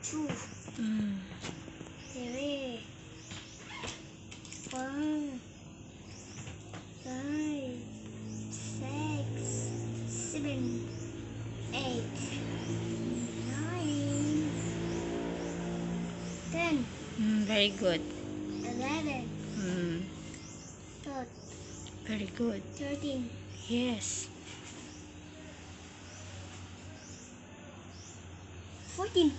2, 3, 4, 5, 6, 7, 8, 9, 10, Very good. 11, 12, Very good. 13, Yes. 14,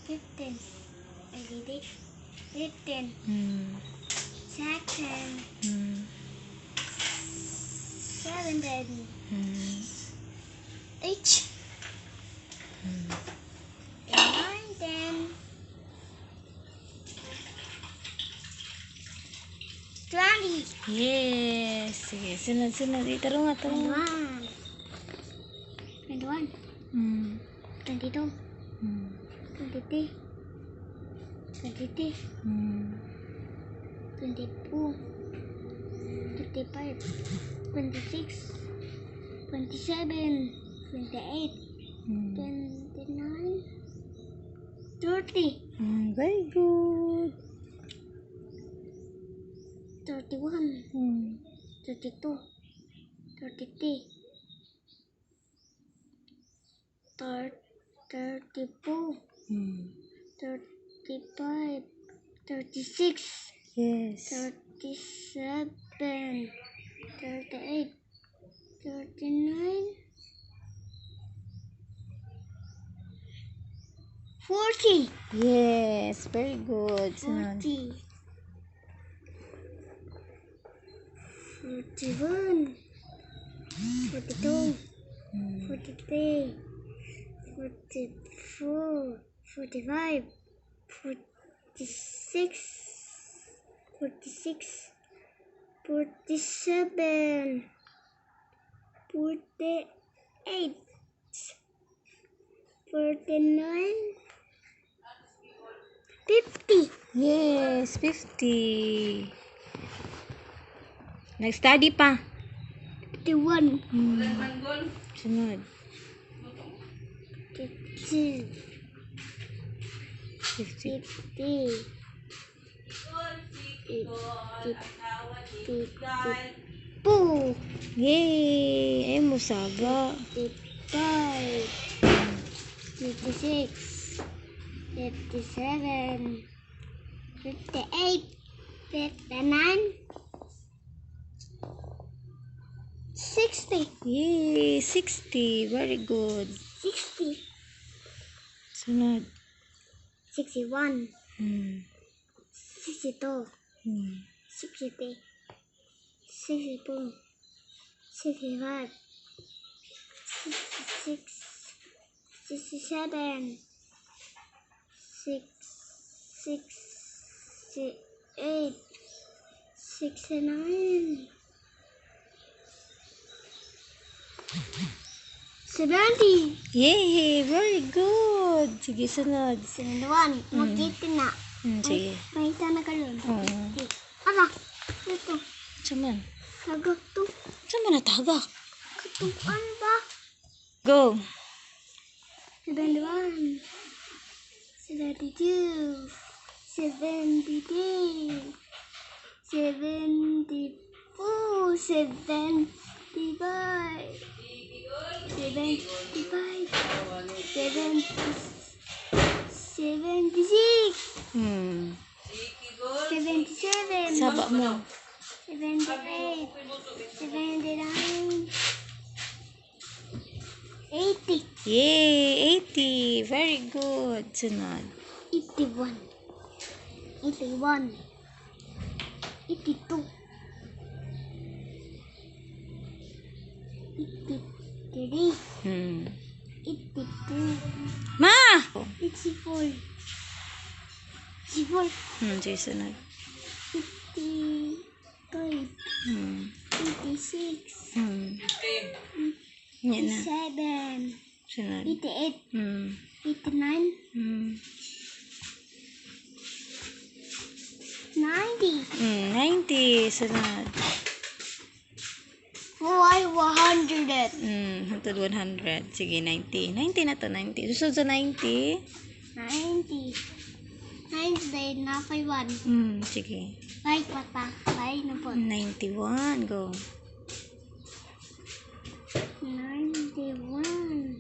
15, I did it. 15, 16, 17, 18, 19, 20, Yes. Sige, sunod. Tarungan. 21, 22, 23, 24, 24, 25, 26, 27, 28, 29, 30, Very good. 31, 32, 33, 34, 35, 36, Yes. 37, 38, 39, 40, Yes. Very good. Sunod. 40, 41, 42, 43, 44, 45, 46, 46, 47, 48, 49, 50, Yes. 50. Nag-study pa. 51, Sunod. 52, 50. 50, 52, Yay! Ay mo saga. 55, 56, 57, 58, 59, 60, Yay! 60. Very good. 60, Sunod. 61, Hmm. 62, Hmm. 63, 64, 65, 66, 67, 68, 69, 70, Yay! Very good. Sige, sunod. 71, mag-80 na. Sige. May isa na kalon. Oo. Ala, ito. Saman. Sagak to. Saman na tagak. Katuan ba? Go. 71, 72, 73, 74, 75, 75, 76, Hmm. 77, Saba mo. 78, 79, 80, Yay! 80. Very good. Sunod. 81, 81, 82, 83, Hmm. 82, Ma! 84, 84, Sige, sunod. 85, Hmm. 86, Yan na. 87, Sunod. 88, Hmm. 89, Hmm. 90, 90. Sunod. Why 100? Hantod 100. Sige, 90. 90 na to, 90. Susunod sa 90. 90. 90 dahil na kay 1. Sige. Bye, pata. Bye na po. 91. Go. 91.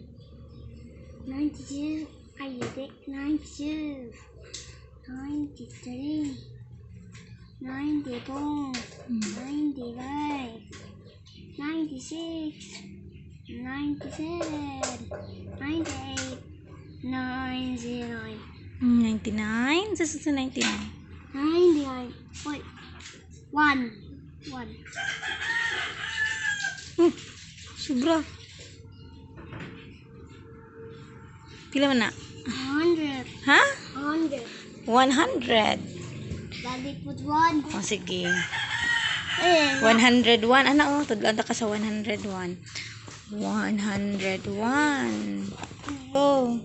92. Ay, hindi. 92. 93. 94. 95. 96. 97. 98. 99. 99. Susunod sa 99. 99. Wait. 1. 1. Sobra. Pila man na? 100. Ha? 100. 100. Daddy put 1. O, sige. Eh, 101. Ano, tudlan ka sa 101. 101. Go. 1.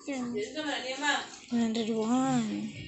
101.